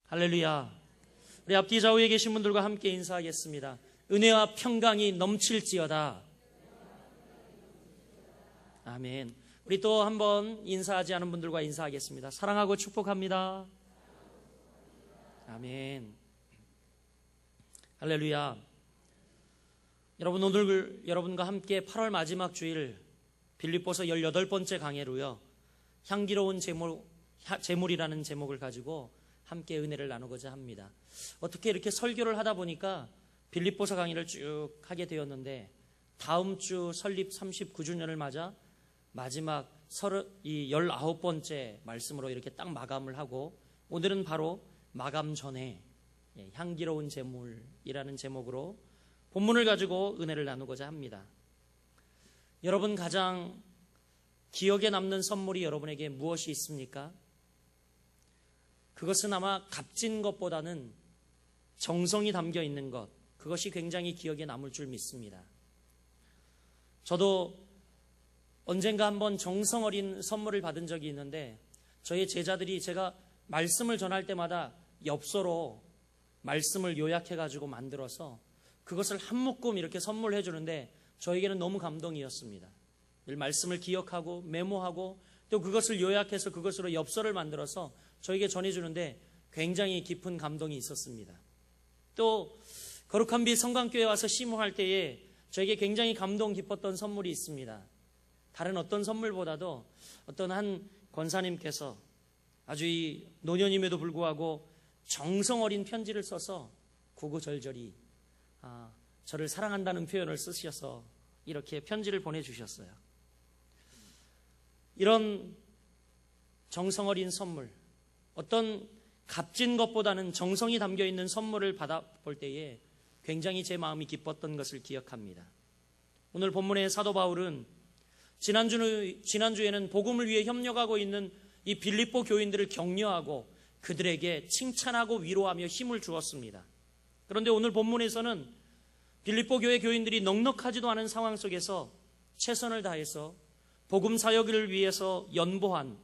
할렐루야. 우리 앞뒤 좌우에 계신 분들과 함께 인사하겠습니다. 은혜와 평강이 넘칠지어다. 아멘. 우리 또 한번 인사하지 않은 분들과 인사하겠습니다. 사랑하고 축복합니다. 아멘. 할렐루야. 여러분, 오늘 여러분과 함께 8월 마지막 주일 빌립보서 18번째 강해로요, 향기로운 제물이라는 제목을 가지고 함께 은혜를 나누고자 합니다. 어떻게 이렇게 설교를 하다 보니까 빌립보서 강의를 쭉 하게 되었는데, 다음 주 설립 39주년을 맞아 마지막 19번째 말씀으로 이렇게 딱 마감을 하고, 오늘은 바로 마감 전에 향기로운 제물이라는 제목으로 본문을 가지고 은혜를 나누고자 합니다. 여러분, 가장 기억에 남는 선물이 여러분에게 무엇이 있습니까? 그것은 아마 값진 것보다는 정성이 담겨 있는 것, 그것이 굉장히 기억에 남을 줄 믿습니다. 저도 언젠가 한번 정성 어린 선물을 받은 적이 있는데, 저희 제자들이 제가 말씀을 전할 때마다 엽서로 말씀을 요약해가지고 만들어서 그것을 한 묶음 이렇게 선물해 주는데, 저에게는 너무 감동이었습니다. 늘 말씀을 기억하고 메모하고 또 그것을 요약해서 그것으로 엽서를 만들어서 저에게 전해주는데 굉장히 깊은 감동이 있었습니다. 또 거룩한 빛 성강교회 와서 심호할 때에 저에게 굉장히 감동 깊었던 선물이 있습니다. 다른 어떤 선물보다도 어떤 한 권사님께서 아주 이 노년임에도 불구하고 정성 어린 편지를 써서 구구절절히 저를 사랑한다는 표현을 쓰셔서 이렇게 편지를 보내주셨어요. 이런 정성 어린 선물, 어떤 값진 것보다는 정성이 담겨있는 선물을 받아볼 때에 굉장히 제 마음이 기뻤던 것을 기억합니다. 오늘 본문의 사도 바울은 지난주에는 복음을 위해 협력하고 있는 이 빌립보 교인들을 격려하고 그들에게 칭찬하고 위로하며 힘을 주었습니다. 그런데 오늘 본문에서는 빌립보 교회 교인들이 넉넉하지도 않은 상황 속에서 최선을 다해서 복음 사역을 위해서 연보한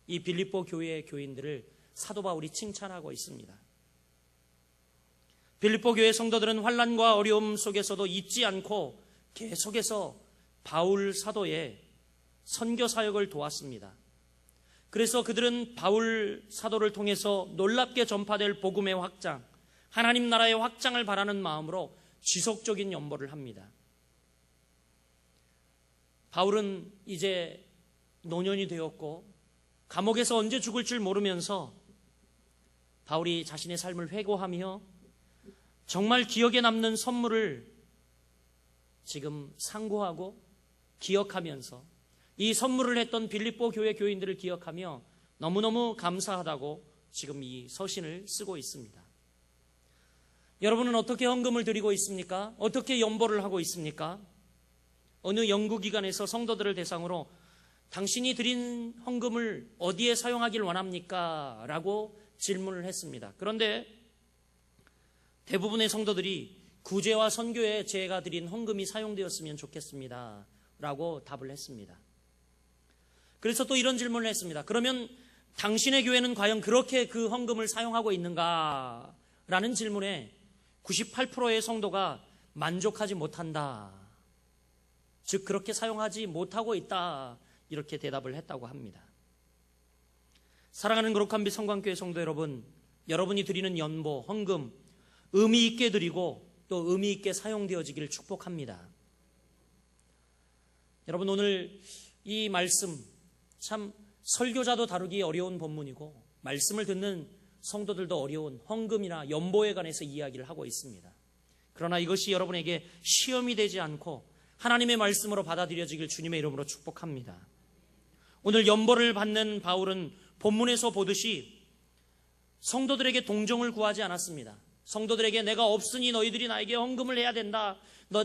이 빌립보 교회의 교인들을 사도 바울이 칭찬하고 있습니다. 빌립보 교회 성도들은 환난과 어려움 속에서도 잊지 않고 계속해서 바울 사도의 선교 사역을 도왔습니다. 그래서 그들은 바울 사도를 통해서 놀랍게 전파될 복음의 확장, 하나님 나라의 확장을 바라는 마음으로 지속적인 연보를 합니다. 바울은 이제 노년이 되었고 감옥에서 언제 죽을 줄 모르면서 바울이 자신의 삶을 회고하며 정말 기억에 남는 선물을 지금 상고하고 기억하면서 이 선물을 했던 빌립보 교회 교인들을 기억하며 너무너무 감사하다고 지금 이 서신을 쓰고 있습니다. 여러분은 어떻게 헌금을 드리고 있습니까? 어떻게 연보를 하고 있습니까? 어느 연구기관에서 성도들을 대상으로 당신이 드린 헌금을 어디에 사용하길 원합니까? 라고 질문을 했습니다. 그런데 대부분의 성도들이 구제와 선교에 제가 드린 헌금이 사용되었으면 좋겠습니다 라고 답을 했습니다. 그래서 또 이런 질문을 했습니다. 그러면 당신의 교회는 과연 그렇게 그 헌금을 사용하고 있는가? 라는 질문에 98%의 성도가 만족하지 못한다, 즉 그렇게 사용하지 못하고 있다, 이렇게 대답을 했다고 합니다. 사랑하는 거룩한 빛 성광교회 성도 여러분, 여러분이 드리는 연보, 헌금 의미 있게 드리고 또 의미 있게 사용되어지기를 축복합니다. 여러분, 오늘 이 말씀 참 설교자도 다루기 어려운 본문이고 말씀을 듣는 성도들도 어려운 헌금이나 연보에 관해서 이야기를 하고 있습니다. 그러나 이것이 여러분에게 시험이 되지 않고 하나님의 말씀으로 받아들여지길 주님의 이름으로 축복합니다. 오늘 연보를 받는 바울은 본문에서 보듯이 성도들에게 동정을 구하지 않았습니다. 성도들에게 내가 없으니 너희들이 나에게 헌금을 해야 된다,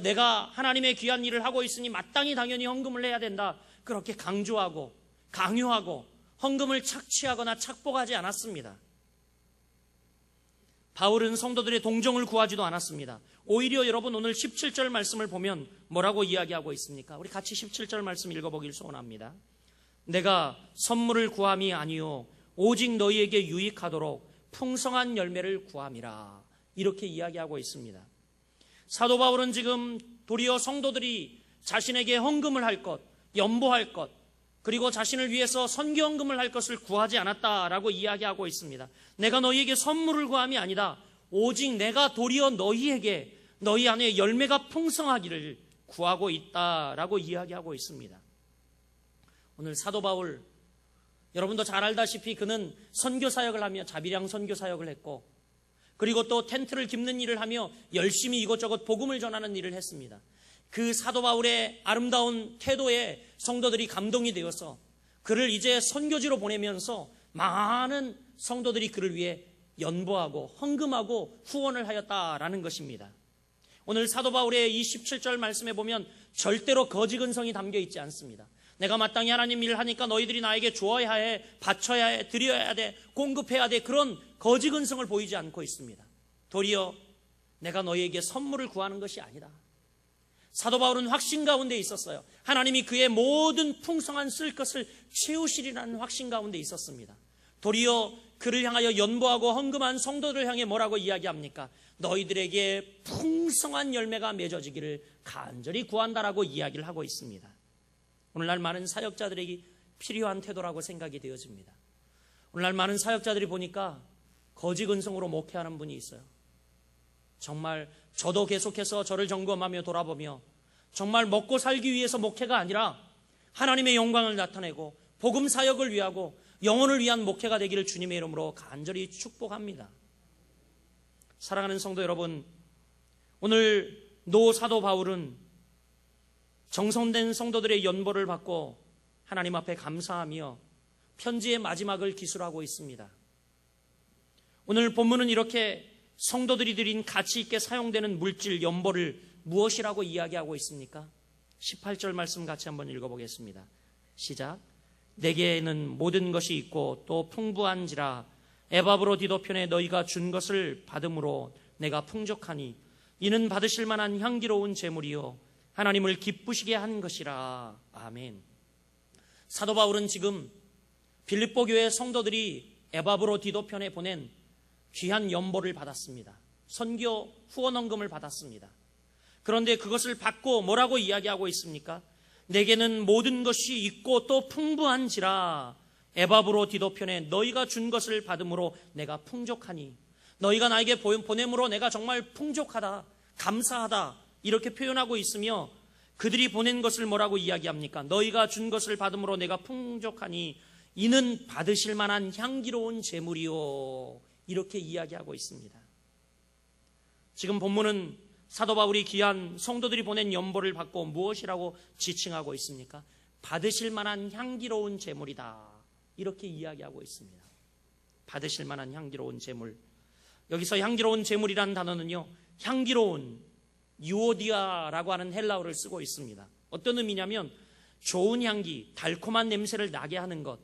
내가 하나님의 귀한 일을 하고 있으니 마땅히 당연히 헌금을 해야 된다, 그렇게 강조하고 강요하고 헌금을 착취하거나 착복하지 않았습니다. 바울은 성도들의 동정을 구하지도 않았습니다. 오히려 여러분, 오늘 17절 말씀을 보면 뭐라고 이야기하고 있습니까? 우리 같이 17절 말씀 읽어보길 소원합니다. 내가 선물을 구함이 아니요 오직 너희에게 유익하도록 풍성한 열매를 구함이라 이렇게 이야기하고 있습니다. 사도 바울은 지금 도리어 성도들이 자신에게 헌금을 할 것, 연보할 것, 그리고 자신을 위해서 선교헌금을 할 것을 구하지 않았다라고 이야기하고 있습니다. 내가 너희에게 선물을 구함이 아니다. 오직 내가 도리어 너희에게 너희 안에 열매가 풍성하기를 구하고 있다라고 이야기하고 있습니다. 오늘 사도 바울, 여러분도 잘 알다시피 그는 선교사역을 하며 자비량 선교사역을 했고, 그리고 또 텐트를 깁는 일을 하며 열심히 이것저것 복음을 전하는 일을 했습니다. 그 사도 바울의 아름다운 태도에 성도들이 감동이 되어서 그를 이제 선교지로 보내면서 많은 성도들이 그를 위해 연보하고 헌금하고 후원을 하였다라는 것입니다. 오늘 사도 바울의 이 17절 말씀에 보면 절대로 거짓 근성이 담겨 있지 않습니다. 내가 마땅히 하나님 일을 하니까 너희들이 나에게 주어야 해, 바쳐야 해, 드려야 돼, 공급해야 돼, 그런 거짓 근성을 보이지 않고 있습니다. 도리어 내가 너희에게 선물을 구하는 것이 아니다. 사도 바울은 확신 가운데 있었어요. 하나님이 그의 모든 풍성한 쓸 것을 채우시리라는 확신 가운데 있었습니다. 도리어 그를 향하여 연보하고 헌금한 성도들을 향해 뭐라고 이야기합니까? 너희들에게 풍성한 열매가 맺어지기를 간절히 구한다라고 이야기를 하고 있습니다. 오늘날 많은 사역자들에게 필요한 태도라고 생각이 되어집니다. 오늘날 많은 사역자들이 보니까 거짓 근성으로 목회하는 분이 있어요. 정말 저도 계속해서 저를 점검하며 돌아보며 정말 먹고 살기 위해서 목회가 아니라 하나님의 영광을 나타내고 복음 사역을 위하고 영혼을 위한 목회가 되기를 주님의 이름으로 간절히 축복합니다. 사랑하는 성도 여러분, 오늘 노 사도 바울은 정성된 성도들의 연보를 받고 하나님 앞에 감사하며 편지의 마지막을 기술하고 있습니다. 오늘 본문은 이렇게 성도들이 드린 가치 있게 사용되는 물질 연보를 무엇이라고 이야기하고 있습니까? 18절 말씀 같이 한번 읽어보겠습니다. 시작. 내게는 모든 것이 있고 또 풍부한지라 에바브로 디도편에 너희가 준 것을 받음으로 내가 풍족하니 이는 받으실 만한 향기로운 제물이요 하나님을 기쁘시게 한 것이라. 아멘. 사도 바울은 지금 빌립보 교회 성도들이 에바브로 디도편에 보낸 귀한 연보를 받았습니다. 선교 후원헌금을 받았습니다. 그런데 그것을 받고 뭐라고 이야기하고 있습니까? 내게는 모든 것이 있고 또 풍부한지라 에바브로 디도편에 너희가 준 것을 받음으로 내가 풍족하니 너희가 나에게 보냄으로 내가 정말 풍족하다, 감사하다 이렇게 표현하고 있으며 그들이 보낸 것을 뭐라고 이야기합니까? 너희가 준 것을 받음으로 내가 풍족하니 이는 받으실 만한 향기로운 제물이요 이렇게 이야기하고 있습니다. 지금 본문은 사도 바울이 귀한 성도들이 보낸 연보를 받고 무엇이라고 지칭하고 있습니까? 받으실 만한 향기로운 제물이다 이렇게 이야기하고 있습니다. 받으실 만한 향기로운 제물. 여기서 향기로운 제물이라는 단어는요, 향기로운 유오디아라고 하는 헬라어를 쓰고 있습니다. 어떤 의미냐면 좋은 향기, 달콤한 냄새를 나게 하는 것,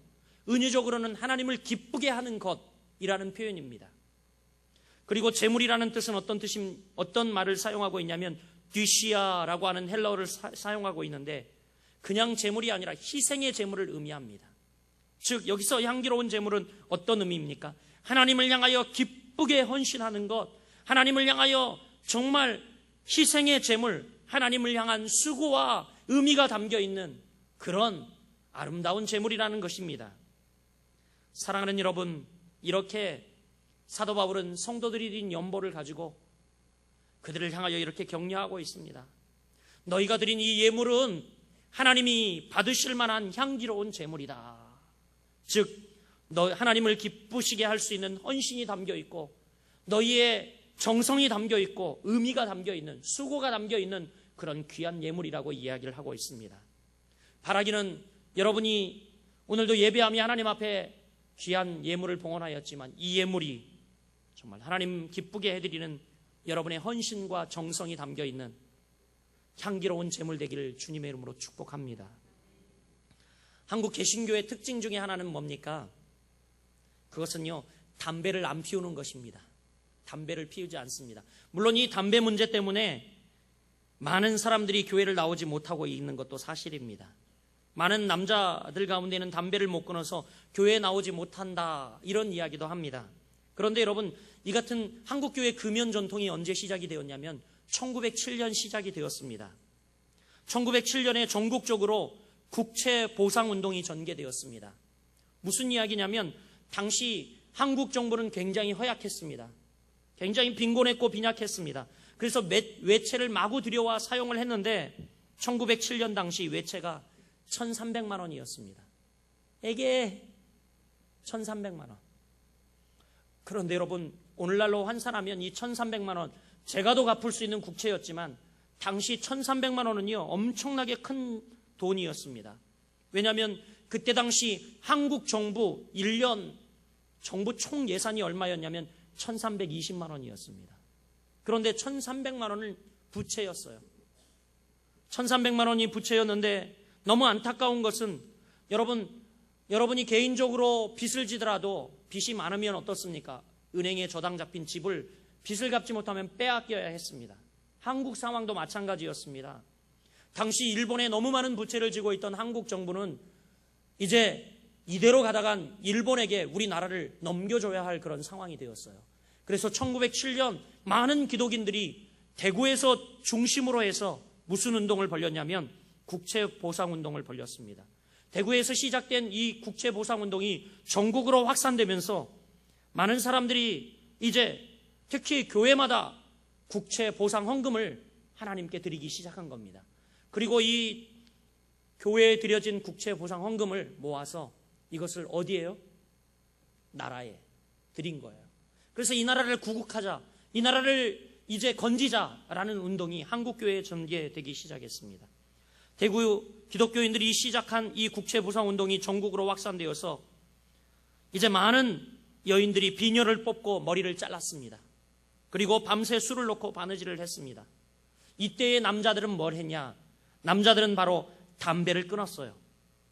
은유적으로는 하나님을 기쁘게 하는 것이라는 표현입니다. 그리고 제물이라는 뜻은 어떤 말을 사용하고 있냐면 듀시아라고 하는 헬라어를 사용하고 있는데 그냥 제물이 아니라 희생의 제물을 의미합니다. 즉 여기서 향기로운 제물은 어떤 의미입니까? 하나님을 향하여 기쁘게 헌신하는 것, 하나님을 향하여 정말 희생의 제물, 하나님을 향한 수고와 의미가 담겨 있는 그런 아름다운 제물이라는 것입니다. 사랑하는 여러분, 이렇게 사도 바울은 성도들이 드린 연보를 가지고 그들을 향하여 이렇게 격려하고 있습니다. 너희가 드린 이 예물은 하나님이 받으실 만한 향기로운 제물이다. 즉 하나님을 기쁘시게 할 수 있는 헌신이 담겨 있고 너희의 정성이 담겨 있고 의미가 담겨 있는, 수고가 담겨 있는 그런 귀한 예물이라고 이야기를 하고 있습니다. 바라기는 여러분이 오늘도 예배하며 하나님 앞에 귀한 예물을 봉헌하였지만 이 예물이 정말 하나님 기쁘게 해드리는 여러분의 헌신과 정성이 담겨 있는 향기로운 제물 되기를 주님의 이름으로 축복합니다. 한국 개신교의 특징 중에 하나는 뭡니까? 그것은요, 담배를 안 피우는 것입니다. 담배를 피우지 않습니다. 물론 이 담배 문제 때문에 많은 사람들이 교회를 나오지 못하고 있는 것도 사실입니다. 많은 남자들 가운데는 담배를 못 끊어서 교회에 나오지 못한다 이런 이야기도 합니다. 그런데 여러분, 이 같은 한국교회 금연 전통이 언제 시작이 되었냐면 1907년 시작이 되었습니다. 1907년에 전국적으로 국채 보상 운동이 전개되었습니다. 무슨 이야기냐면 당시 한국 정부는 굉장히 허약했습니다. 굉장히 빈곤했고 빈약했습니다. 그래서 외채를 마구 들여와 사용을 했는데 1907년 당시 외채가 1,300만 원이었습니다. 에게 1,300만 원. 그런데 여러분, 오늘날로 환산하면 이 1,300만 원, 제가 더 갚을 수 있는 국채였지만 당시 1,300만 원은요 엄청나게 큰 돈이었습니다. 왜냐하면 그때 당시 한국 정부 1년 정부 총 예산이 얼마였냐면 1,320만 원이었습니다. 그런데 1,300만 원은 부채였어요. 1,300만 원이 부채였는데 너무 안타까운 것은 여러분이 개인적으로 빚을 지더라도 빚이 많으면 어떻습니까? 은행에 저당 잡힌 집을 빚을 갚지 못하면 빼앗겨야 했습니다. 한국 상황도 마찬가지였습니다. 당시 일본에 너무 많은 부채를 지고 있던 한국 정부는 이제 이대로 가다간 일본에게 우리나라를 넘겨줘야 할 그런 상황이 되었어요. 그래서 1907년 많은 기독인들이 대구에서 중심으로 해서 무슨 운동을 벌였냐면 국채 보상 운동을 벌였습니다. 대구에서 시작된 이 국채 보상 운동이 전국으로 확산되면서 많은 사람들이 이제 특히 교회마다 국채 보상 헌금을 하나님께 드리기 시작한 겁니다. 그리고 이 교회에 드려진 국채 보상 헌금을 모아서 이것을 어디에요? 나라에 드린 거예요. 그래서 이 나라를 구국하자, 이 나라를 이제 건지자라는 운동이 한국교회에 전개되기 시작했습니다. 대구 기독교인들이 시작한 이 국채 보상 운동이 전국으로 확산되어서 이제 많은 여인들이 비녀를 뽑고 머리를 잘랐습니다. 그리고 밤새 술을 놓고 바느질을 했습니다. 이때의 남자들은 뭘 했냐? 남자들은 바로 담배를 끊었어요.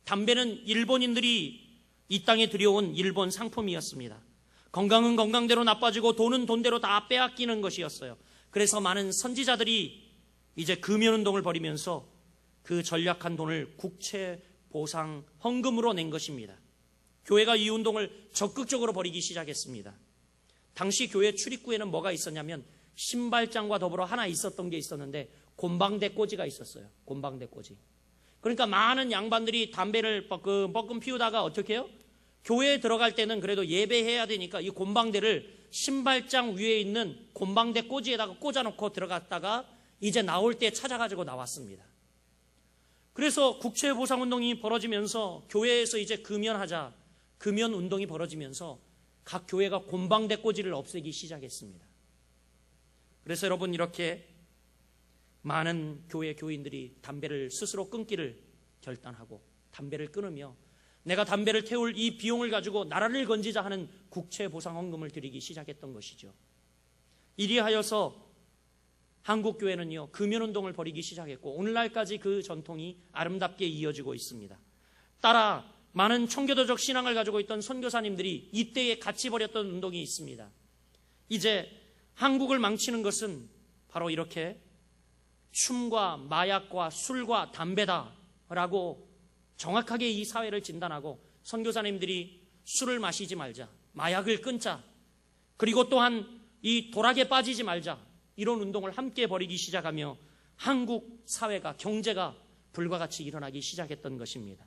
담배는 일본인들이 이 땅에 들여온 일본 상품이었습니다. 건강은 건강대로 나빠지고 돈은 돈대로 다 빼앗기는 것이었어요. 그래서 많은 선지자들이 이제 금연운동을 벌이면서 그 전략한 돈을 국채 보상 헌금으로 낸 것입니다. 교회가 이 운동을 적극적으로 벌이기 시작했습니다. 당시 교회 출입구에는 뭐가 있었냐면 신발장과 더불어 하나 있었던 게 있었는데 곰방대 꽂이가 있었어요. 곰방대 꽂이. 그러니까 많은 양반들이 담배를 뻐끔 피우다가 어떻게 해요? 교회에 들어갈 때는 그래도 예배해야 되니까 이 곰방대를 신발장 위에 있는 곰방대 꽂이에다가 꽂아놓고 들어갔다가 이제 나올 때 찾아가지고 나왔습니다. 그래서 국채 보상 운동이 벌어지면서 교회에서 이제 금연하자, 금연 운동이 벌어지면서 각 교회가 곰방대 꽂이를 없애기 시작했습니다. 그래서 여러분, 이렇게 많은 교회 교인들이 담배를 스스로 끊기를 결단하고 담배를 끊으며 내가 담배를 태울 이 비용을 가지고 나라를 건지자 하는 국채 보상 헌금을 드리기 시작했던 것이죠. 이리하여서 한국교회는요 금연운동을 벌이기 시작했고 오늘날까지 그 전통이 아름답게 이어지고 있습니다. 따라 많은 청교도적 신앙을 가지고 있던 선교사님들이 이때에 같이 벌였던 운동이 있습니다. 이제 한국을 망치는 것은 바로 이렇게 춤과 마약과 술과 담배다라고 정확하게 이 사회를 진단하고 선교사님들이 술을 마시지 말자, 마약을 끊자, 그리고 또한 이 도락에 빠지지 말자, 이런 운동을 함께 벌이기 시작하며 한국 사회가, 경제가 불과 같이 일어나기 시작했던 것입니다.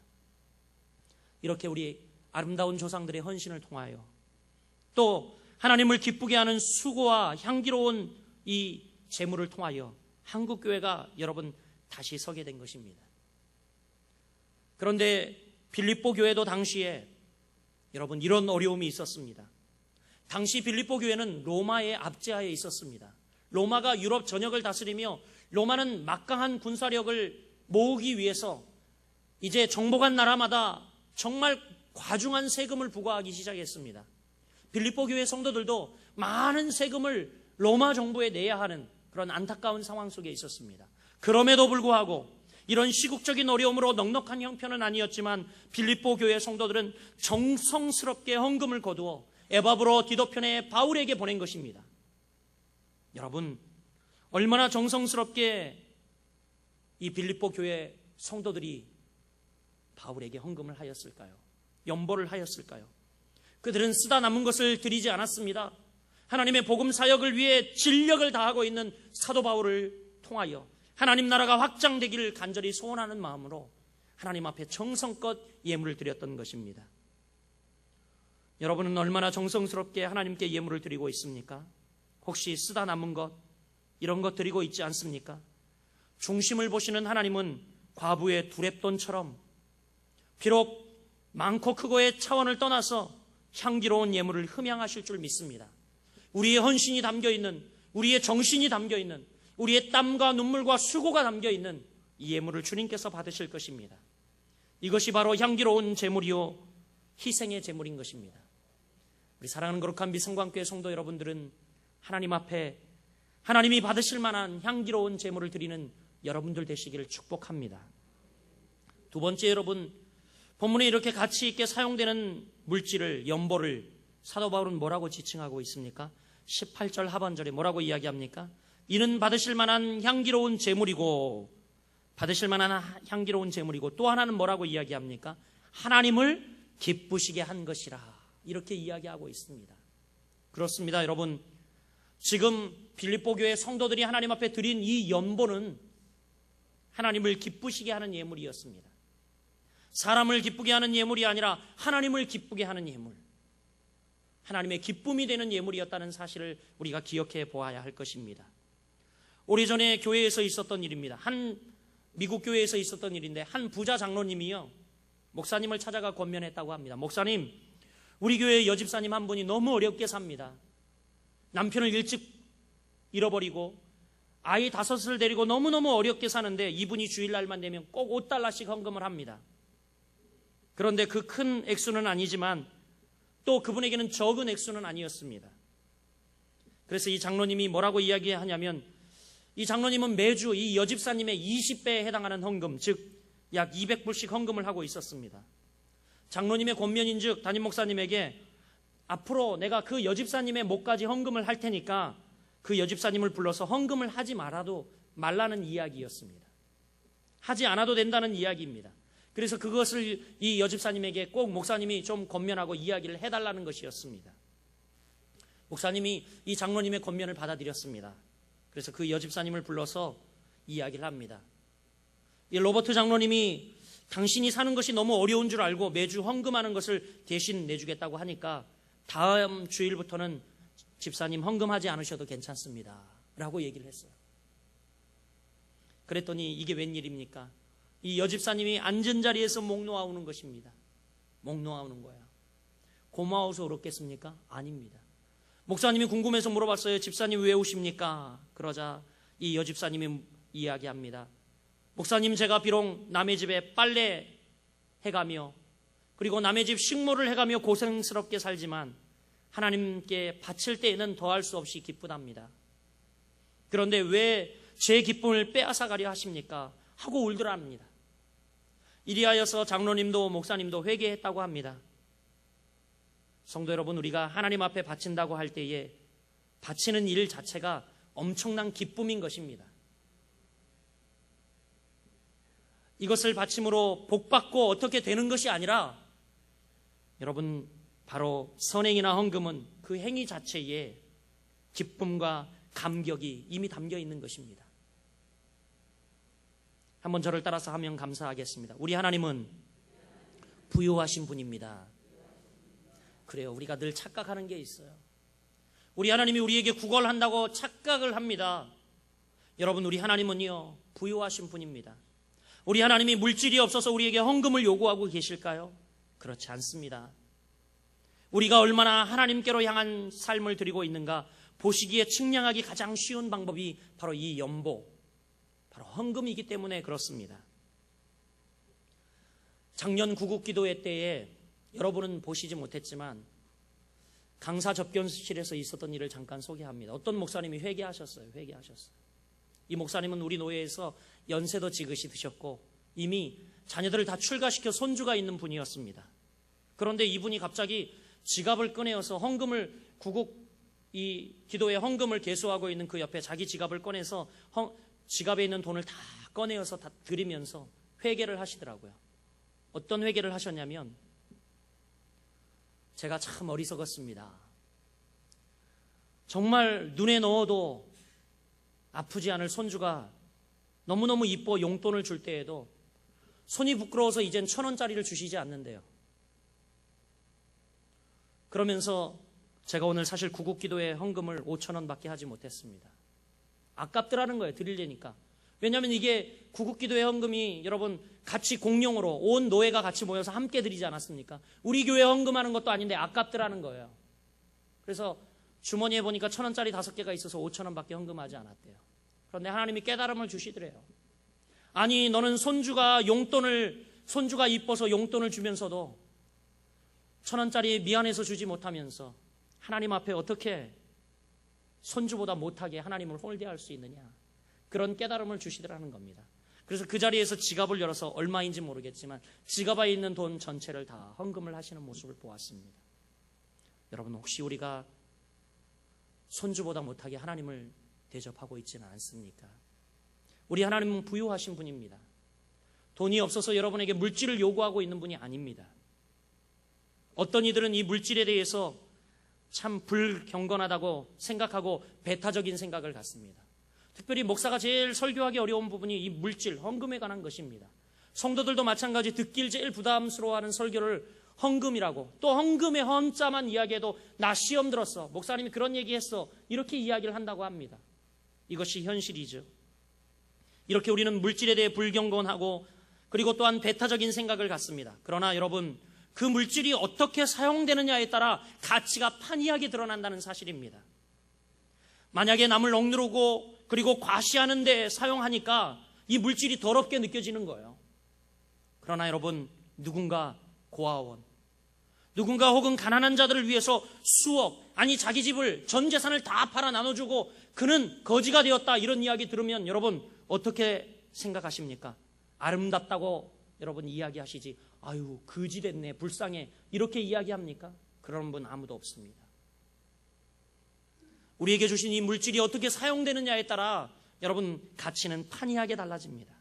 이렇게 우리 아름다운 조상들의 헌신을 통하여 또 하나님을 기쁘게 하는 수고와 향기로운 이 재물을 통하여 한국교회가 여러분 다시 서게 된 것입니다. 그런데 빌립보 교회도 당시에 여러분 이런 어려움이 있었습니다. 당시 빌립보 교회는 로마의 압제하에 있었습니다. 로마가 유럽 전역을 다스리며 로마는 막강한 군사력을 모으기 위해서 이제 정복한 나라마다 정말 과중한 세금을 부과하기 시작했습니다. 빌립보 교회 성도들도 많은 세금을 로마 정부에 내야 하는 그런 안타까운 상황 속에 있었습니다. 그럼에도 불구하고 이런 시국적인 어려움으로 넉넉한 형편은 아니었지만 빌립보 교회 성도들은 정성스럽게 헌금을 거두어 에바브로 디도편에 바울에게 보낸 것입니다. 여러분, 얼마나 정성스럽게 이 빌립보 교회 성도들이 바울에게 헌금을 하였을까요? 연보를 하였을까요? 그들은 쓰다 남은 것을 드리지 않았습니다. 하나님의 복음 사역을 위해 진력을 다하고 있는 사도 바울을 통하여 하나님 나라가 확장되기를 간절히 소원하는 마음으로 하나님 앞에 정성껏 예물을 드렸던 것입니다. 여러분은 얼마나 정성스럽게 하나님께 예물을 드리고 있습니까? 혹시 쓰다 남은 것, 이런 것 드리고 있지 않습니까? 중심을 보시는 하나님은 과부의 두렙돈처럼 비록 많고 크고의 차원을 떠나서 향기로운 예물을 흠양하실 줄 믿습니다. 우리의 헌신이 담겨있는, 우리의 정신이 담겨있는, 우리의 땀과 눈물과 수고가 담겨있는 이 예물을 주님께서 받으실 것입니다. 이것이 바로 향기로운 제물이요 희생의 제물인 것입니다. 우리 사랑하는 거룩한 미성관교회 성도 여러분들은 하나님 앞에 하나님이 받으실 만한 향기로운 제물을 드리는 여러분들 되시기를 축복합니다. 두 번째, 여러분, 본문에 이렇게 가치 있게 사용되는 물질을, 연보를 사도 바울은 뭐라고 지칭하고 있습니까? 18절 하반절에 뭐라고 이야기합니까? 이는 받으실 만한 향기로운 제물이고, 받으실 만한 향기로운 제물이고, 또 하나는 뭐라고 이야기합니까? 하나님을 기쁘시게 한 것이라, 이렇게 이야기하고 있습니다. 그렇습니다, 여러분. 지금 빌립보 교회 성도들이 하나님 앞에 드린 이 연보는 하나님을 기쁘시게 하는 예물이었습니다. 사람을 기쁘게 하는 예물이 아니라 하나님을 기쁘게 하는 예물, 하나님의 기쁨이 되는 예물이었다는 사실을 우리가 기억해 보아야 할 것입니다. 오래전에 교회에서 있었던 일입니다. 한 미국 교회에서 있었던 일인데, 한 부자 장로님이요, 목사님을 찾아가 권면했다고 합니다. 목사님, 우리 교회 여집사님 한 분이 너무 어렵게 삽니다. 남편을 일찍 잃어버리고 아이 5을 데리고 너무너무 어렵게 사는데 이분이 주일날만 되면 꼭 $5씩 헌금을 합니다. 그런데 그 큰 액수는 아니지만 또 그분에게는 적은 액수는 아니었습니다. 그래서 이 장로님이 뭐라고 이야기하냐면, 이 장로님은 매주 이 여집사님의 20배에 해당하는 헌금, 즉 약 200불씩 헌금을 하고 있었습니다. 장로님의 권면인즉 담임 목사님에게 앞으로 내가 그 여집사님의 목까지 헌금을 할 테니까 그 여집사님을 불러서 헌금을 하지 말라는 이야기였습니다. 하지 않아도 된다는 이야기입니다. 그래서 그것을 이 여집사님에게 꼭 목사님이 좀 권면하고 이야기를 해달라는 것이었습니다. 목사님이 이 장로님의 권면을 받아들였습니다. 그래서 그 여집사님을 불러서 이야기를 합니다. 이 로버트 장로님이 당신이 사는 것이 너무 어려운 줄 알고 매주 헌금하는 것을 대신 내주겠다고 하니까 다음 주일부터는 집사님 헌금하지 않으셔도 괜찮습니다 라고 얘기를 했어요. 그랬더니 이게 웬일입니까? 이 여집사님이 앉은 자리에서 목 놓아오는 것입니다. 목 놓아오는 거야. 고마워서 그렇겠습니까? 아닙니다. 목사님이 궁금해서 물어봤어요. 집사님 왜 오십니까? 그러자 이 여집사님이 이야기합니다. 목사님, 제가 비록 남의 집에 빨래 해가며 그리고 남의 집 식모를 해가며 고생스럽게 살지만 하나님께 바칠 때에는 더할 수 없이 기쁘답니다. 그런데 왜 제 기쁨을 빼앗아가려 하십니까? 하고 울더랍니다. 이리하여서 장로님도 목사님도 회개했다고 합니다. 성도 여러분, 우리가 하나님 앞에 바친다고 할 때에 바치는 일 자체가 엄청난 기쁨인 것입니다. 이것을 바침으로 복받고 어떻게 되는 것이 아니라, 여러분, 바로 선행이나 헌금은 그 행위 자체에 기쁨과 감격이 이미 담겨 있는 것입니다. 한번 저를 따라서 하면 감사하겠습니다. 우리 하나님은 부유하신 분입니다. 그래요. 우리가 늘 착각하는 게 있어요. 우리 하나님이 우리에게 구걸한다고 착각을 합니다. 여러분, 우리 하나님은요, 부유하신 분입니다. 우리 하나님이 물질이 없어서 우리에게 헌금을 요구하고 계실까요? 그렇지 않습니다. 우리가 얼마나 하나님께로 향한 삶을 드리고 있는가 보시기에 측량하기 가장 쉬운 방법이 바로 이 연보, 바로 헌금이기 때문에 그렇습니다. 작년 구국기도회 때에 여러분은 보시지 못했지만 강사 접견실에서 있었던 일을 잠깐 소개합니다. 어떤 목사님이 회개하셨어요. 이 목사님은 우리 노예에서 연세도 지긋이 드셨고 이미 자녀들을 다 출가시켜 손주가 있는 분이었습니다. 그런데 이분이 갑자기 지갑을 꺼내어서 헌금을, 구국 이 기도회 헌금을 계수하고 있는 그 옆에 자기 지갑을 꺼내서 지갑에 있는 돈을 다 꺼내어서 다 드리면서 회개를 하시더라고요. 어떤 회개를 하셨냐면, 제가 참 어리석었습니다. 정말 눈에 넣어도 아프지 않을 손주가 너무너무 이뻐 용돈을 줄 때에도 손이 부끄러워서 이젠 1,000원짜리를 주시지 않는데요. 그러면서 제가 오늘 사실 구국기도회 헌금을 5,000원밖에 하지 못했습니다. 아깝더라는 거예요. 드리려니까. 왜냐하면 이게 구국기도회 헌금이 여러분 같이 공용으로 온 노회가 같이 모여서 함께 드리지 않았습니까? 우리 교회 헌금하는 것도 아닌데 아깝더라는 거예요. 그래서 주머니에 보니까 1,000원짜리 5개가 있어서 5,000원밖에 헌금하지 않았대요. 그런데 하나님이 깨달음을 주시더래요. 아니 너는 손주가 이뻐서 용돈을 주면서도 1,000원짜리 미안해서 주지 못하면서 하나님 앞에 어떻게 손주보다 못하게 하나님을 홀대할 수 있느냐, 그런 깨달음을 주시더라는 겁니다. 그래서 그 자리에서 지갑을 열어서 얼마인지 모르겠지만 지갑에 있는 돈 전체를 다 헌금을 하시는 모습을 보았습니다. 여러분 혹시 우리가 손주보다 못하게 하나님을 대접하고 있지는 않습니까? 우리 하나님은 부유하신 분입니다. 돈이 없어서 여러분에게 물질을 요구하고 있는 분이 아닙니다. 어떤 이들은 이 물질에 대해서 참 불경건하다고 생각하고 배타적인 생각을 갖습니다. 특별히 목사가 제일 설교하기 어려운 부분이 이 물질, 헌금에 관한 것입니다. 성도들도 마찬가지 듣길 제일 부담스러워하는 설교를 헌금이라고, 또 헌금의 헌자만 이야기해도 나 시험 들었어, 목사님이 그런 얘기했어, 이렇게 이야기를 한다고 합니다. 이것이 현실이죠. 이렇게 우리는 물질에 대해 불경건하고 그리고 또한 배타적인 생각을 갖습니다. 그러나 여러분, 그 물질이 어떻게 사용되느냐에 따라 가치가 판이하게 드러난다는 사실입니다. 만약에 남을 억누르고 그리고 과시하는 데 사용하니까 이 물질이 더럽게 느껴지는 거예요. 그러나 여러분, 누군가 고아원, 누군가 혹은 가난한 자들을 위해서 수억, 아니 자기 집을, 전 재산을 다 팔아 나눠주고 그는 거지가 되었다, 이런 이야기 들으면 여러분 어떻게 생각하십니까? 아름답다고 여러분 이야기하시지, 아유 거지 됐네, 불쌍해, 이렇게 이야기합니까? 그런 분 아무도 없습니다. 우리에게 주신 이 물질이 어떻게 사용되느냐에 따라 여러분 가치는 판이하게 달라집니다.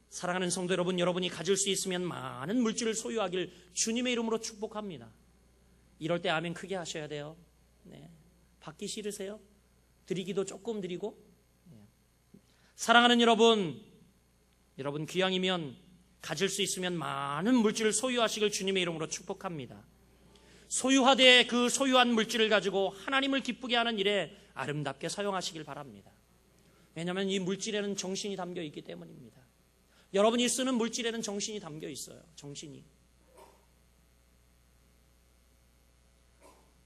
사랑하는 성도 여러분, 여러분이 가질 수 있으면 많은 물질을 소유하길 주님의 이름으로 축복합니다. 이럴 때 아멘 크게 하셔야 돼요. 네. 받기 싫으세요? 드리기도 조금 드리고. 네. 사랑하는 여러분 귀양이면 가질 수 있으면 많은 물질을 소유하시길 주님의 이름으로 축복합니다. 소유하되 그 소유한 물질을 가지고 하나님을 기쁘게 하는 일에 아름답게 사용하시길 바랍니다. 왜냐하면 이 물질에는 정신이 담겨 있기 때문입니다. 여러분이 쓰는 물질에는 정신이 담겨 있어요. 정신이.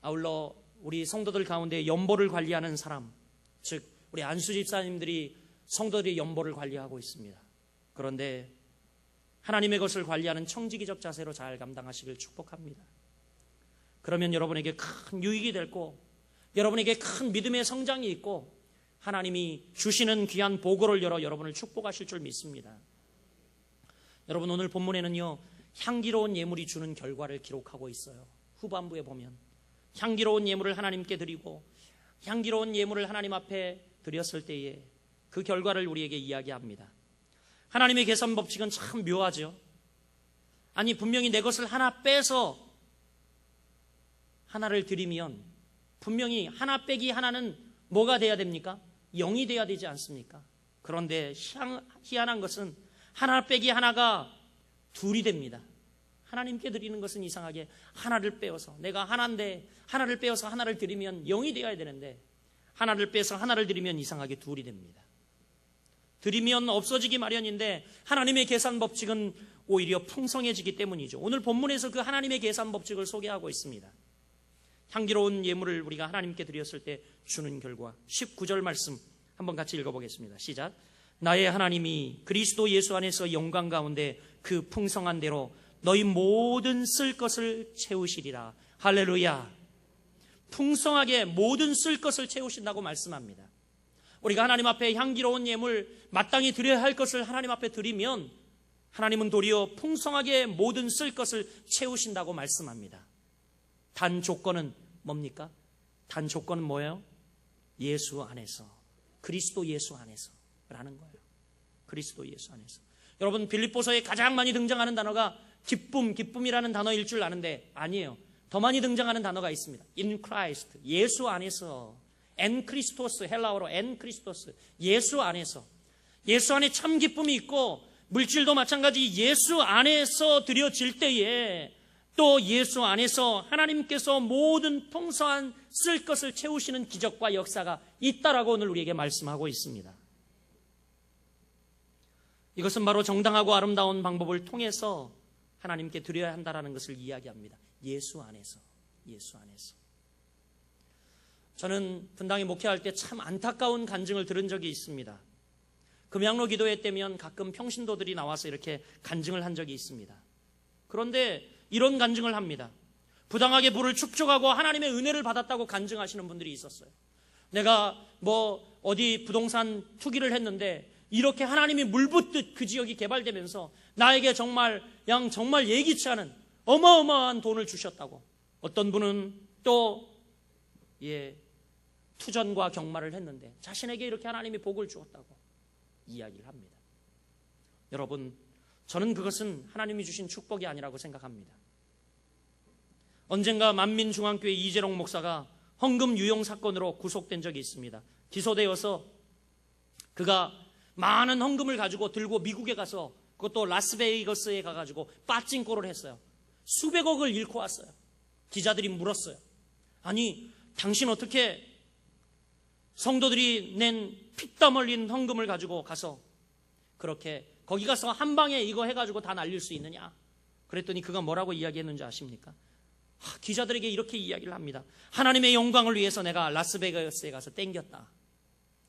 아울러 우리 성도들 가운데 연보를 관리하는 사람, 즉 우리 안수 집사님들이 성도들의 연보를 관리하고 있습니다. 그런데 하나님의 것을 관리하는 청지기적 자세로 잘 감당하시길 축복합니다. 그러면 여러분에게 큰 유익이 되고 여러분에게 큰 믿음의 성장이 있고 하나님이 주시는 귀한 보고를 열어 여러분을 축복하실 줄 믿습니다. 여러분 오늘 본문에는요, 향기로운 예물이 주는 결과를 기록하고 있어요. 후반부에 보면 향기로운 예물을 하나님께 드리고 향기로운 예물을 하나님 앞에 드렸을 때에 그 결과를 우리에게 이야기합니다. 하나님의 계산 법칙은 참 묘하죠. 아니 분명히 내 것을 하나 빼서 하나를 드리면 분명히 하나 빼기 하나는 뭐가 돼야 됩니까? 0이 돼야 되지 않습니까? 그런데 희한한 것은 하나 빼기 하나가 2이 됩니다. 하나님께 드리는 것은 이상하게 하나를 빼어서, 내가 하나인데 하나를 빼어서 하나를 드리면 0이 되어야 되는데 하나를 빼서 하나를 드리면 이상하게 2이 됩니다. 드리면 없어지기 마련인데 하나님의 계산 법칙은 오히려 풍성해지기 때문이죠. 오늘 본문에서 그 하나님의 계산 법칙을 소개하고 있습니다. 향기로운 예물을 우리가 하나님께 드렸을 때 주는 결과, 19절 말씀 한번 같이 읽어보겠습니다. 시작. 나의 하나님이 그리스도 예수 안에서 영광 가운데 그 풍성한 대로 너희 모든 쓸 것을 채우시리라. 할렐루야. 풍성하게 모든 쓸 것을 채우신다고 말씀합니다. 우리가 하나님 앞에 향기로운 예물, 마땅히 드려야 할 것을 하나님 앞에 드리면 하나님은 도리어 풍성하게 모든 쓸 것을 채우신다고 말씀합니다. 단 조건은 뭡니까? 단 조건은 뭐예요? 예수 안에서, 그리스도 예수 안에서 라는 거예요. 그리스도 예수 안에서. 여러분 빌립보서에 가장 많이 등장하는 단어가 기쁨이라는 단어일 줄 아는데 아니에요. 더 많이 등장하는 단어가 있습니다. In Christ, 예수 안에서. 엔 크리스토스, 헬라어로 엔 크리스토스, 예수 안에서. 예수 안에 참 기쁨이 있고, 물질도 마찬가지 예수 안에서 드려질 때에 또 예수 안에서 하나님께서 모든 풍성한 쓸 것을 채우시는 기적과 역사가 있다라고 오늘 우리에게 말씀하고 있습니다. 이것은 바로 정당하고 아름다운 방법을 통해서 하나님께 드려야 한다는 것을 이야기합니다. 예수 안에서. 예수 안에서. 저는 분당에 목회할 때 참 안타까운 간증을 들은 적이 있습니다. 금양로 기도회 때면 가끔 평신도들이 나와서 이렇게 간증을 한 적이 있습니다. 그런데 이런 간증을 합니다. 부당하게 부를 축적하고 하나님의 은혜를 받았다고 간증하시는 분들이 있었어요. 내가 어디 부동산 투기를 했는데 이렇게 하나님이 물붓듯 그 지역이 개발되면서 나에게 정말 예기치 않은 어마어마한 돈을 주셨다고. 어떤 분은 또 투전과 경마를 했는데 자신에게 이렇게 하나님이 복을 주었다고 이야기를 합니다. 여러분, 저는 그것은 하나님이 주신 축복이 아니라고 생각합니다. 언젠가 만민중앙교회 이재롱 목사가 헌금 유용 사건으로 구속된 적이 있습니다. 기소되어서 그가 많은 헌금을 가지고 들고 미국에 가서, 그것도 라스베이거스에 가가지고 빠찡꼬를 했어요. 수백억을 잃고 왔어요. 기자들이 물었어요. 아니, 당신 어떻게 성도들이 낸 피땀 흘린 헌금을 가지고 가서 그렇게 거기 가서 한 방에 이거 해가지고 다 날릴 수 있느냐? 그랬더니 그가 뭐라고 이야기했는지 아십니까? 기자들에게 이렇게 이야기를 합니다. 하나님의 영광을 위해서 내가 라스베가스에 가서 땡겼다.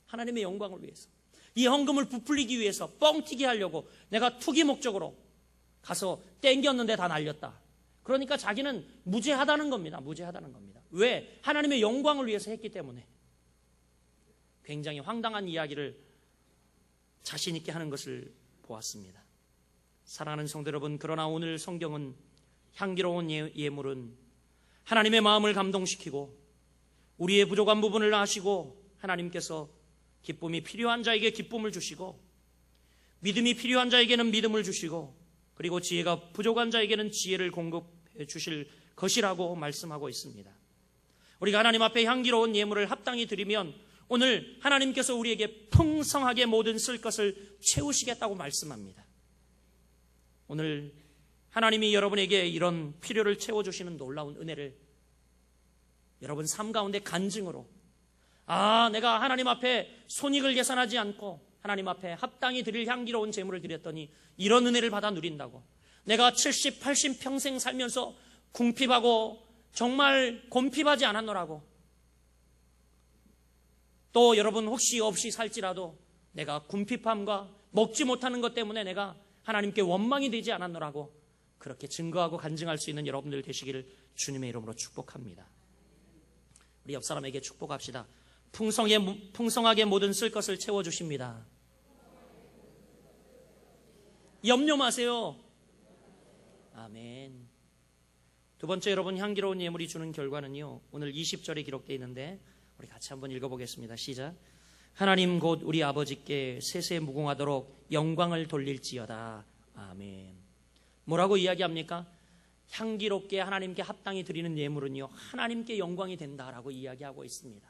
하나님의 영광을 위해서. 이 헌금을 부풀리기 위해서 뻥튀기 하려고 내가 투기 목적으로 가서 땡겼는데 다 날렸다. 그러니까 자기는 무죄하다는 겁니다. 무죄하다는 겁니다. 왜? 하나님의 영광을 위해서 했기 때문에. 굉장히 황당한 이야기를 자신 있게 하는 것을 보았습니다. 사랑하는 성도 여러분, 그러나 오늘 성경은 향기로운 예물은 하나님의 마음을 감동시키고 우리의 부족한 부분을 아시고 하나님께서 기쁨이 필요한 자에게 기쁨을 주시고 믿음이 필요한 자에게는 믿음을 주시고 그리고 지혜가 부족한 자에게는 지혜를 공급해 주실 것이라고 말씀하고 있습니다. 우리가 하나님 앞에 향기로운 예물을 합당히 드리면 오늘 하나님께서 우리에게 풍성하게 모든 쓸 것을 채우시겠다고 말씀합니다. 오늘 하나님이 여러분에게 이런 필요를 채워주시는 놀라운 은혜를 여러분 삶 가운데 간증으로, 내가 하나님 앞에 손익을 계산하지 않고 하나님 앞에 합당히 드릴 향기로운 제물을 드렸더니 이런 은혜를 받아 누린다고, 내가 70, 80 평생 살면서 궁핍하고 정말 곰핍하지 않았노라고, 또 여러분 혹시 없이 살지라도 내가 궁핍함과 먹지 못하는 것 때문에 내가 하나님께 원망이 되지 않았노라고 그렇게 증거하고 간증할 수 있는 여러분들 되시기를 주님의 이름으로 축복합니다. 우리 옆 사람에게 축복합시다. 풍성하게 모든 쓸 것을 채워주십니다. 염려 마세요. 아멘. 두 번째, 여러분, 향기로운 예물이 주는 결과는요, 오늘 20절에 기록되어 있는데 우리 같이 한번 읽어보겠습니다. 시작. 하나님 곧 우리 아버지께 세세 무궁하도록 영광을 돌릴지어다. 아멘. 뭐라고 이야기합니까? 향기롭게 하나님께 합당히 드리는 예물은요, 하나님께 영광이 된다라고 이야기하고 있습니다.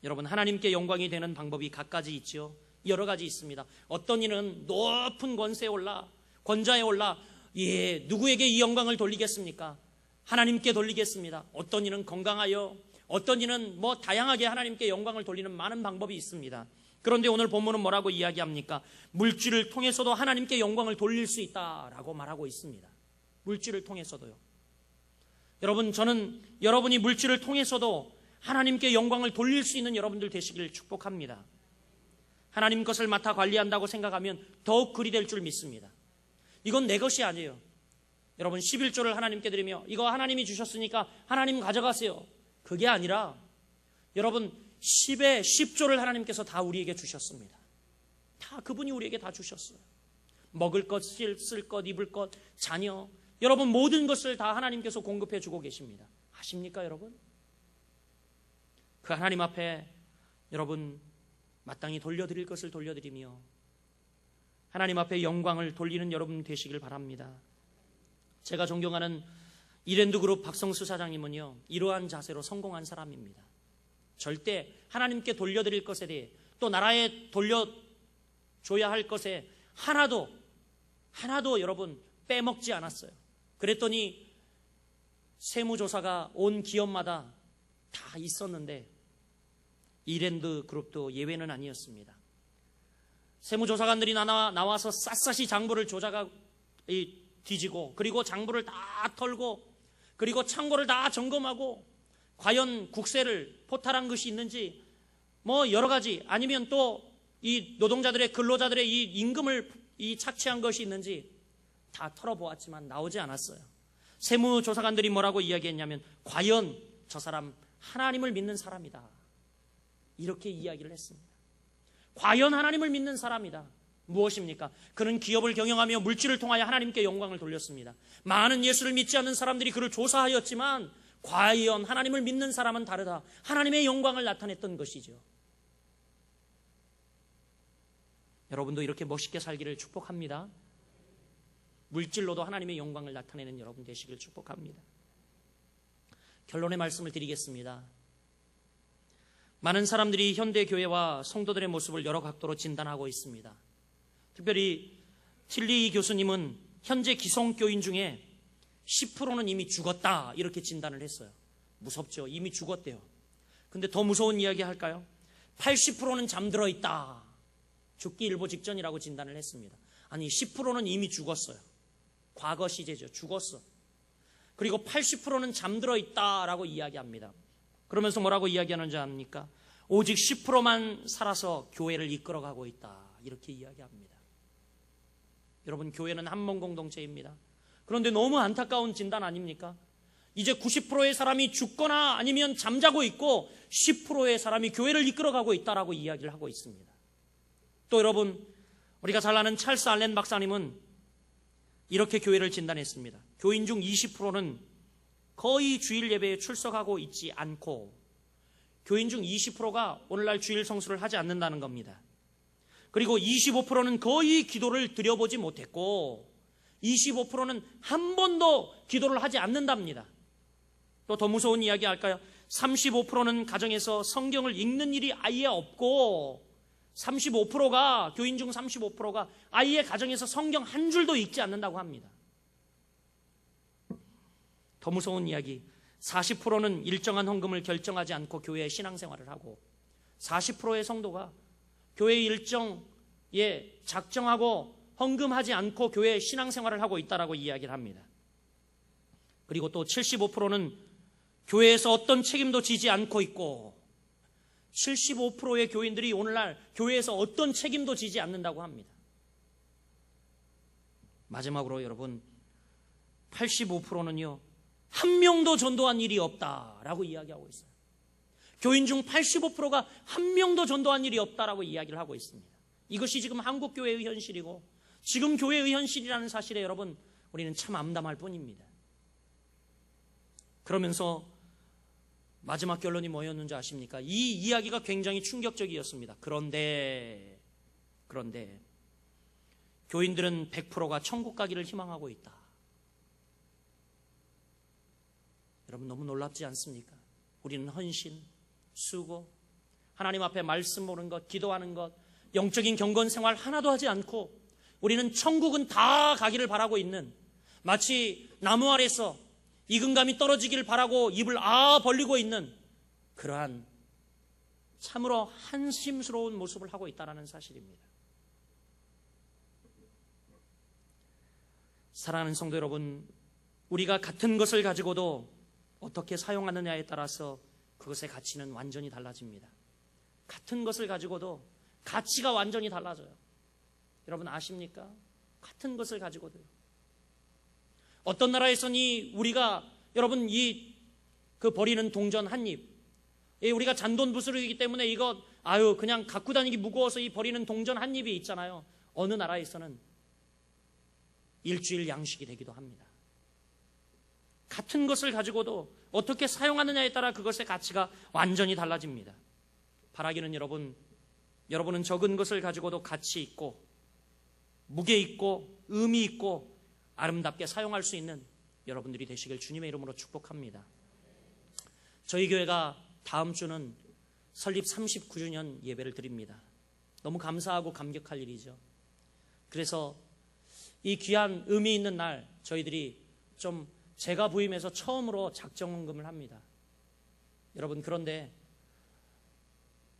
여러분, 하나님께 영광이 되는 방법이 갖가지 있죠. 여러 가지 있습니다. 어떤 이는 높은 권좌에 올라 누구에게 이 영광을 돌리겠습니까? 하나님께 돌리겠습니다. 어떤 이는 건강하여, 어떤 이는 다양하게 하나님께 영광을 돌리는 많은 방법이 있습니다. 그런데 오늘 본문은 뭐라고 이야기합니까? 물질을 통해서도 하나님께 영광을 돌릴 수 있다라고 말하고 있습니다. 물질을 통해서도요. 여러분, 저는 여러분이 물질을 통해서도 하나님께 영광을 돌릴 수 있는 여러분들 되시기를 축복합니다. 하나님 것을 맡아 관리한다고 생각하면 더욱 그리 될 줄 믿습니다. 이건 내 것이 아니에요. 여러분, 11조를 하나님께 드리며 이거 하나님이 주셨으니까 하나님 가져가세요. 그게 아니라 여러분, 10의 10조를 하나님께서 다 우리에게 주셨습니다. 다 그분이 우리에게 다 주셨어요. 먹을 것, 쓸 것, 입을 것, 자녀, 여러분 모든 것을 다 하나님께서 공급해 주고 계십니다. 아십니까, 여러분? 그 하나님 앞에 여러분 마땅히 돌려드릴 것을 돌려드리며 하나님 앞에 영광을 돌리는 여러분 되시길 바랍니다. 제가 존경하는 이랜드그룹 박성수 사장님은요, 이러한 자세로 성공한 사람입니다. 절대 하나님께 돌려드릴 것에 대해, 또 나라에 돌려줘야 할 것에 하나도 여러분 빼먹지 않았어요. 그랬더니 세무조사가 온 기업마다 다 있었는데 이랜드그룹도 예외는 아니었습니다. 세무조사관들이 나와서 샅샅이 장부를 뒤지고, 그리고 장부를 다 털고, 그리고 창고를 다 점검하고, 과연 국세를 포탈한 것이 있는지, 여러 가지, 아니면 또 이 노동자들의, 근로자들의 이 임금을 착취한 것이 있는지 다 털어보았지만 나오지 않았어요. 세무조사관들이 뭐라고 이야기했냐면, 과연 저 사람 하나님을 믿는 사람이다, 이렇게 이야기를 했습니다. 과연 하나님을 믿는 사람이다. 무엇입니까? 그는 기업을 경영하며 물질을 통하여 하나님께 영광을 돌렸습니다. 많은 예수를 믿지 않는 사람들이 그를 조사하였지만 과연 하나님을 믿는 사람은 다르다. 하나님의 영광을 나타냈던 것이죠. 여러분도 이렇게 멋있게 살기를 축복합니다. 물질로도 하나님의 영광을 나타내는 여러분 되시길 축복합니다. 결론의 말씀을 드리겠습니다. 많은 사람들이 현대교회와 성도들의 모습을 여러 각도로 진단하고 있습니다. 특별히 틸리 교수님은 현재 기성교인 중에 10%는 이미 죽었다, 이렇게 진단을 했어요. 무섭죠? 이미 죽었대요. 근데 더 무서운 이야기 할까요? 80%는 잠들어 있다, 죽기 일보 직전이라고 진단을 했습니다. 아니, 10%는 이미 죽었어요. 과거 시제죠. 죽었어. 그리고 80%는 잠들어 있다라고 이야기합니다. 그러면서 뭐라고 이야기하는지 압니까? 오직 10%만 살아서 교회를 이끌어가고 있다, 이렇게 이야기합니다. 여러분, 교회는 한 몸 공동체입니다. 그런데 너무 안타까운 진단 아닙니까? 이제 90%의 사람이 죽거나 아니면 잠자고 있고 10%의 사람이 교회를 이끌어가고 있다라고 이야기를 하고 있습니다. 또 여러분, 우리가 잘 아는 찰스 알렌 박사님은 이렇게 교회를 진단했습니다. 교인 중 20%는 거의 주일 예배에 출석하고 있지 않고, 교인 중 20%가 오늘날 주일 성수를 하지 않는다는 겁니다. 그리고 25%는 거의 기도를 드려보지 못했고, 25%는 한 번도 기도를 하지 않는답니다. 또 더 무서운 이야기 할까요? 35%는 가정에서 성경을 읽는 일이 아예 없고, 35%가, 교인 중 35%가 아예 가정에서 성경 한 줄도 읽지 않는다고 합니다. 더 무서운 이야기, 40%는 일정한 헌금을 결정하지 않고 교회에 신앙생활을 하고, 40%의 성도가 교회 일정에 작정하고 헌금하지 않고 교회에 신앙생활을 하고 있다라고 이야기를 합니다. 그리고 또 75%는 교회에서 어떤 책임도 지지 않고 있고, 75%의 교인들이 오늘날 교회에서 어떤 책임도 지지 않는다고 합니다. 마지막으로 여러분, 85%는요 한 명도 전도한 일이 없다라고 이야기하고 있어요. 교인 중 85%가 한 명도 전도한 일이 없다라고 이야기를 하고 있습니다. 이것이 지금 한국 교회의 현실이고, 지금 교회의 현실이라는 사실에 여러분, 우리는 참 암담할 뿐입니다. 그러면서 마지막 결론이 뭐였는지 아십니까? 이 이야기가 굉장히 충격적이었습니다. 그런데 교인들은 100%가 천국 가기를 희망하고 있다. 여러분, 너무 놀랍지 않습니까? 우리는 헌신, 수고, 하나님 앞에 말씀 보는 것, 기도하는 것, 영적인 경건 생활 하나도 하지 않고 우리는 천국은 다 가기를 바라고 있는, 마치 나무 아래서 익은감이 떨어지기를 바라고 입을 벌리고 있는 그러한 참으로 한심스러운 모습을 하고 있다는 사실입니다. 사랑하는 성도 여러분, 우리가 같은 것을 가지고도 어떻게 사용하느냐에 따라서 그것의 가치는 완전히 달라집니다. 같은 것을 가지고도 가치가 완전히 달라져요. 여러분 아십니까? 같은 것을 가지고도요. 어떤 나라에서는 우리가 여러분 그 버리는 동전 한 입, 우리가 잔돈 부스러기이기 때문에 이거 그냥 갖고 다니기 무거워서 이 버리는 동전 한 입이 있잖아요. 어느 나라에서는 일주일 양식이 되기도 합니다. 같은 것을 가지고도 어떻게 사용하느냐에 따라 그것의 가치가 완전히 달라집니다. 바라기는 여러분은 적은 것을 가지고도 가치 있고, 무게 있고 의미 있고 아름답게 사용할 수 있는 여러분들이 되시길 주님의 이름으로 축복합니다. 저희 교회가 다음 주는 설립 39주년 예배를 드립니다. 너무 감사하고 감격할 일이죠. 그래서 이 귀한 의미 있는 날 저희들이 좀 제가 부임해서 처음으로 작정헌금을 합니다. 여러분, 그런데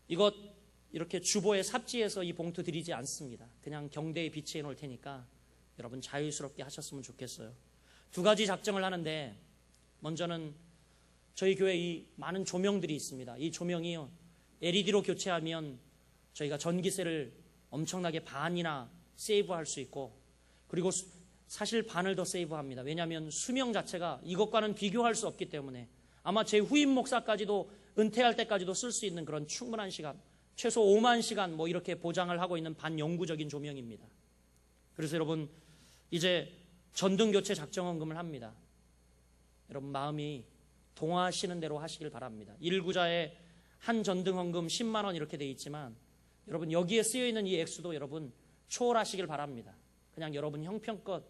이것 이렇게 주보에 삽지해서 이 봉투 드리지 않습니다. 그냥 경대에 비치해 놓을 테니까 여러분 자유스럽게 하셨으면 좋겠어요. 두 가지 작정을 하는데, 먼저는 저희 교회에 이 많은 조명들이 있습니다. 이 조명이 LED로 교체하면 저희가 전기세를 엄청나게 반이나 세이브할 수 있고, 그리고 사실 반을 더 세이브합니다. 왜냐하면 수명 자체가 이것과는 비교할 수 없기 때문에 아마 제 후임 목사까지도 은퇴할 때까지도 쓸 수 있는 그런 충분한 시간, 최소 5만 시간 뭐 이렇게 보장을 하고 있는 반영구적인 조명입니다. 그래서 여러분, 이제 전등교체 작정헌금을 합니다. 여러분, 마음이 동화하시는 대로 하시길 바랍니다. 1구자에 한 전등헌금 10만 원 이렇게 돼 있지만, 여러분 여기에 쓰여있는 이 액수도 여러분 초월하시길 바랍니다. 그냥 여러분 형편껏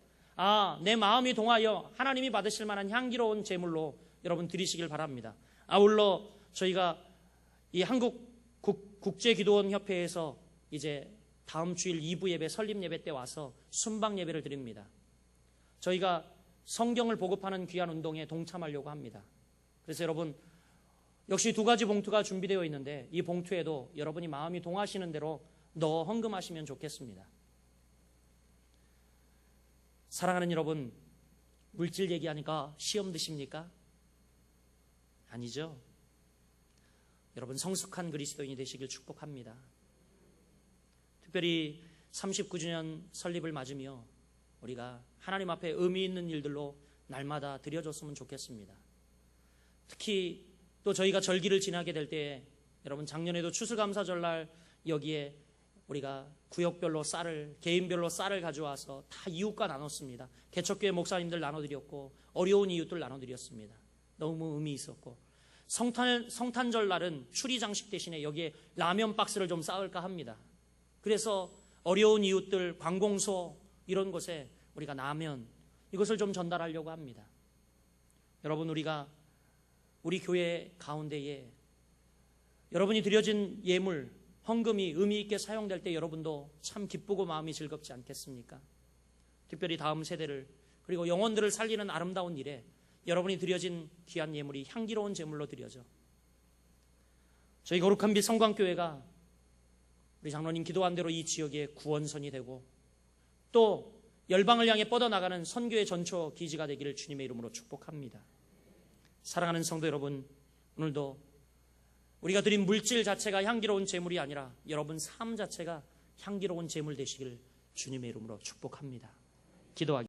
내 마음이 동하여 하나님이 받으실 만한 향기로운 제물로 여러분 드리시길 바랍니다. 아울러 저희가 이 한국 국제기도원협회에서 이제 다음 주일 2부 예배, 설립 예배 때 와서 순방 예배를 드립니다. 저희가 성경을 보급하는 귀한 운동에 동참하려고 합니다. 그래서 여러분, 역시 두 가지 봉투가 준비되어 있는데 이 봉투에도 여러분이 마음이 동하시는 대로 넣어 헌금하시면 좋겠습니다. 사랑하는 여러분, 물질 얘기하니까 시험 드십니까? 아니죠. 여러분, 성숙한 그리스도인이 되시길 축복합니다. 특별히 39주년 설립을 맞으며 우리가 하나님 앞에 의미 있는 일들로 날마다 드려줬으면 좋겠습니다. 특히 또 저희가 절기를 지나게 될 때에 여러분, 작년에도 추수감사절날 여기에 우리가 구역별로 쌀을, 개인별로 쌀을 가져와서 다 이웃과 나눴습니다. 개척교회 목사님들 나눠드렸고 어려운 이웃들 나눠드렸습니다. 너무 의미 있었고, 성탄절 날은 추리 장식 대신에 여기에 라면 박스를 좀 쌓을까 합니다. 그래서 어려운 이웃들, 관공서 이런 곳에 우리가 라면 이것을 좀 전달하려고 합니다. 여러분, 우리가 우리 교회 가운데에 여러분이 드려진 예물, 헌금이 의미 있게 사용될 때 여러분도 참 기쁘고 마음이 즐겁지 않겠습니까? 특별히 다음 세대를, 그리고 영혼들을 살리는 아름다운 일에 여러분이 드려진 귀한 예물이 향기로운 제물로 드려져 저희 거룩한 빛 성광교회가 우리 장로님 기도한 대로 이 지역의 구원선이 되고 또 열방을 향해 뻗어나가는 선교의 전초 기지가 되기를 주님의 이름으로 축복합니다. 사랑하는 성도 여러분, 오늘도 우리가 드린 물질 자체가 향기로운 제물이 아니라 여러분 삶 자체가 향기로운 제물 되시길 주님의 이름으로 축복합니다. 기도하겠습니다.